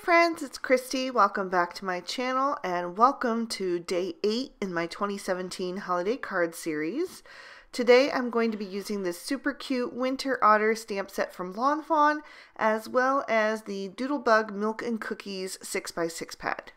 friends, it's Christy. Welcome back to my channel and welcome to day 8 in my 2017 holiday card series. Today I'm going to be using this super cute Winter Otter stamp set from Lawn Fawn as well as the Doodlebug Milk and Cookies 6x6 pad.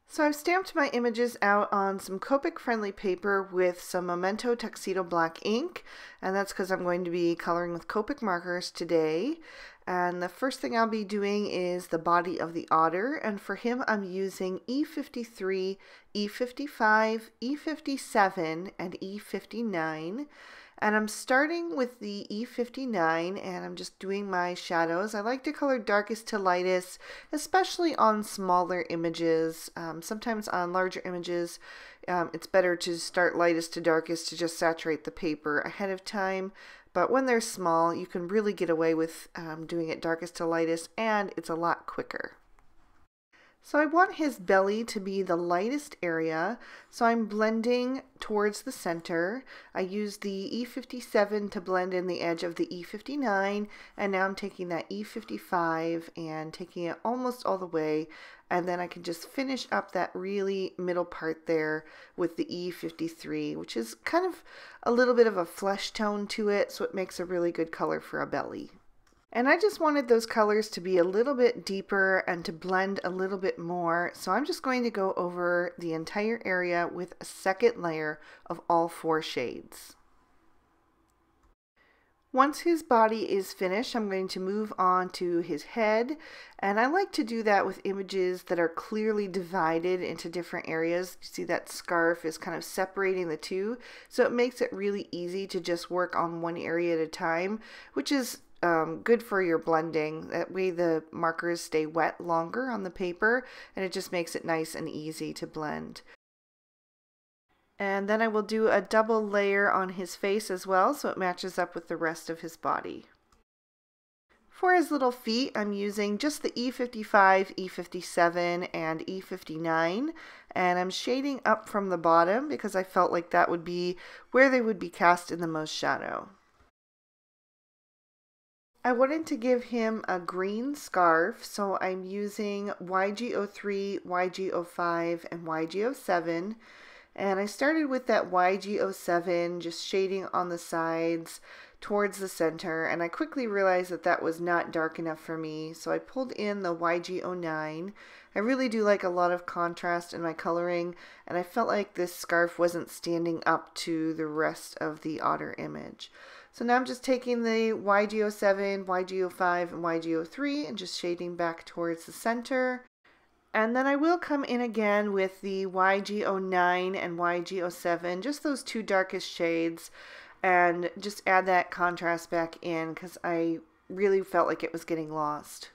So I've stamped my images out on some Copic friendly paper with some Memento Tuxedo black ink, and that's because I'm going to be coloring with Copic markers today. And the first thing I'll be doing is the body of the otter, and for him I'm using E53, E55, E57, and E59. And I'm starting with the E59 and I'm just doing my shadows. I like to color darkest to lightest, especially on smaller images. Sometimes on larger images, it's better to start lightest to darkest to just saturate the paper ahead of time. But when they're small, you can really get away with doing it darkest to lightest, and it's a lot quicker. So I want his belly to be the lightest area, so I'm blending towards the center. I used the E57 to blend in the edge of the E59, and now I'm taking that E55 and taking it almost all the way, and then I can just finish up that really middle part there with the E53, which is kind of a little bit of a flesh tone to it, so it makes a really good color for a belly. And I just wanted those colors to be a little bit deeper and to blend a little bit more, so I'm just going to go over the entire area with a second layer of all 4 shades. Once his body is finished, I'm going to move on to his head, and I like to do that with images that are clearly divided into different areas. You see that scarf is kind of separating the two, so it makes it really easy to just work on one area at a time, which is good for your blending. That way the markers stay wet longer on the paper and it just makes it nice and easy to blend. And then I will do a double layer on his face as well so it matches up with the rest of his body. For his little feet, I'm using just the E55, E57, and E59, and I'm shading up from the bottom because I felt like that would be where they would be cast in the most shadow. I wanted to give him a green scarf, so I'm using YG03, YG05, and YG07. And I started with that YG07, just shading on the sides towards the center, and I quickly realized that that was not dark enough for me, so I pulled in the YG09. I really do like a lot of contrast in my coloring, and I felt like this scarf wasn't standing up to the rest of the otter image. So now I'm just taking the YG07, YG05, and YG03 and just shading back towards the center. And then I will come in again with the YG09 and YG07, just those 2 darkest shades, and just add that contrast back in because I really felt like it was getting lost.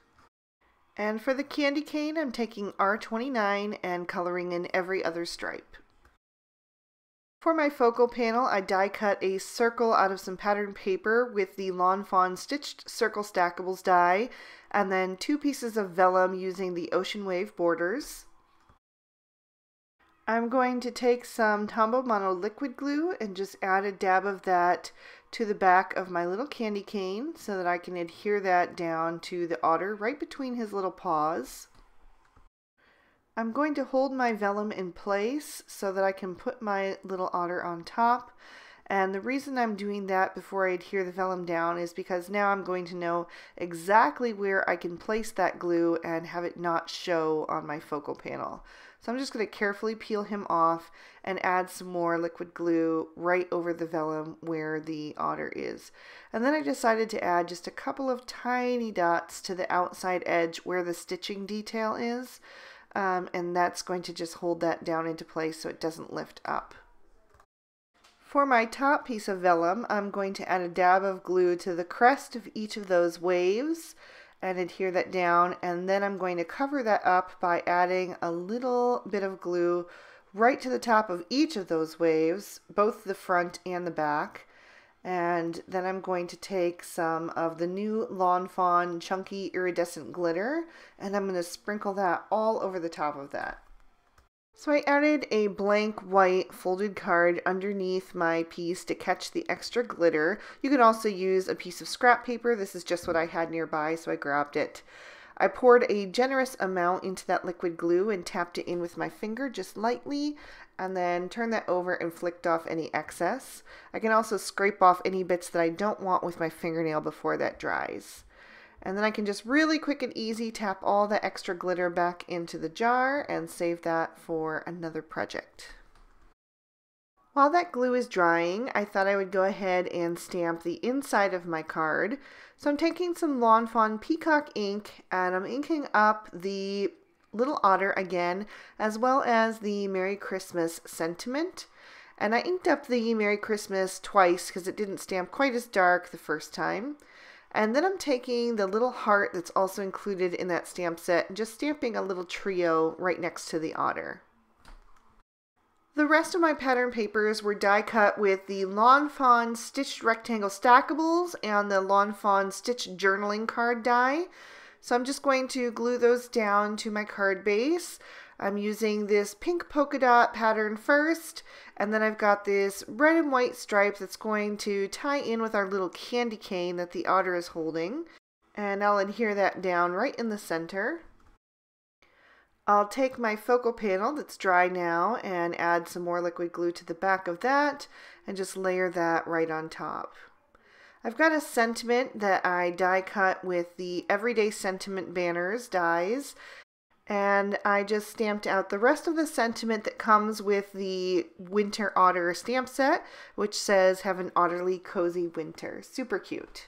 And for the candy cane, I'm taking R29 and coloring in every other stripe. For my focal panel, I die cut a circle out of some pattern paper with the Lawn Fawn Stitched Circle Stackables die, and then 2 pieces of vellum using the Ocean Wave borders. I'm going to take some Tombow Mono liquid glue and just add a dab of that to the back of my little candy cane so that I can adhere that down to the otter right between his little paws. I'm going to hold my vellum in place so that I can put my little otter on top, and the reason I'm doing that before I adhere the vellum down is because now I'm going to know exactly where I can place that glue and have it not show on my focal panel. So I'm just going to carefully peel him off and add some more liquid glue right over the vellum where the otter is. And then I decided to add just a couple of tiny dots to the outside edge where the stitching detail is. And that's going to just hold that down into place so it doesn't lift up. For my top piece of vellum, I'm going to add a dab of glue to the crest of each of those waves and adhere that down, and then I'm going to cover that up by adding a little bit of glue right to the top of each of those waves, both the front and the back. And then I'm going to take some of the new Lawn Fawn Chunky Iridescent Glitter, and I'm going to sprinkle that all over the top of that. So I added a blank white folded card underneath my piece to catch the extra glitter. You could also use a piece of scrap paper. This is just what I had nearby, so I grabbed it. I poured a generous amount into that liquid glue and tapped it in with my finger just lightly, and then turned that over and flicked off any excess. I can also scrape off any bits that I don't want with my fingernail before that dries. And then I can just really quick and easy tap all the extra glitter back into the jar and save that for another project. While that glue is drying, I thought I would go ahead and stamp the inside of my card. So I'm taking some Lawn Fawn Peacock ink and I'm inking up the little otter again, as well as the Merry Christmas sentiment. And I inked up the Merry Christmas twice because it didn't stamp quite as dark the first time. And then I'm taking the little heart that's also included in that stamp set and just stamping a little trio right next to the otter. The rest of my pattern papers were die cut with the Lawn Fawn Stitched Rectangle Stackables and the Lawn Fawn Stitched Journaling Card die. So I'm just going to glue those down to my card base. I'm using this pink polka dot pattern first, and then I've got this red and white stripe that's going to tie in with our little candy cane that the otter is holding. And I'll adhere that down right in the center. I'll take my focal panel that's dry now and add some more liquid glue to the back of that and just layer that right on top. I've got a sentiment that I die cut with the Everyday Sentiment Banners dies, and I just stamped out the rest of the sentiment that comes with the Winter Otter stamp set, which says "Have an Otterly Cozy Winter." Super cute.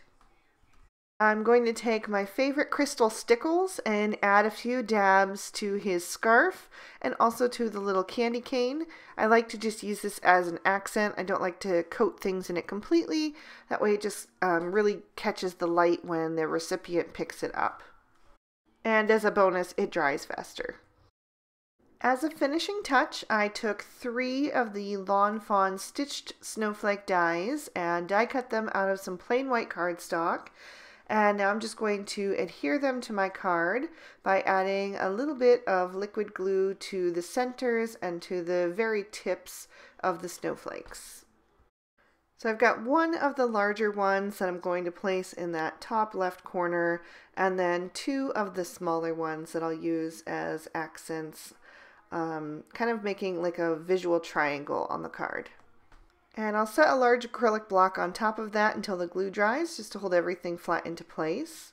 I'm going to take my favorite crystal stickles and add a few dabs to his scarf and also to the little candy cane. I like to just use this as an accent. I don't like to coat things in it completely. That way it just really catches the light when the recipient picks it up. And as a bonus, it dries faster. As a finishing touch, I took 3 of the Lawn Fawn Stitched Snowflake dies and die cut them out of some plain white cardstock. And now I'm just going to adhere them to my card by adding a little bit of liquid glue to the centers and to the very tips of the snowflakes. So I've got one of the larger ones that I'm going to place in that top left corner, and then 2 of the smaller ones that I'll use as accents, kind of making like a visual triangle on the card. And I'll set a large acrylic block on top of that until the glue dries, just to hold everything flat into place.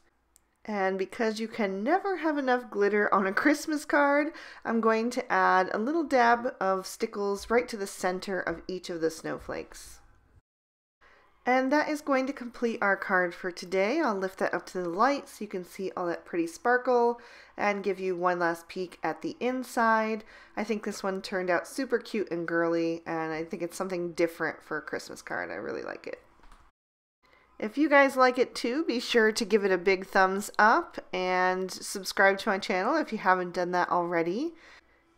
And because you can never have enough glitter on a Christmas card, I'm going to add a little dab of stickles right to the center of each of the snowflakes. And that is going to complete our card for today. I'll lift that up to the light so you can see all that pretty sparkle and give you one last peek at the inside. I think this one turned out super cute and girly, and I think it's something different for a Christmas card. I really like it. If you guys like it too, be sure to give it a big thumbs up and subscribe to my channel if you haven't done that already.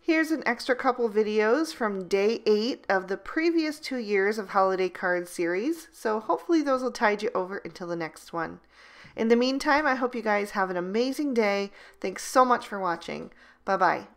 Here's an extra couple videos from day 8 of the previous 2 years of holiday card series, so hopefully those will tide you over until the next one. In the meantime, I hope you guys have an amazing day. Thanks so much for watching. Bye-bye.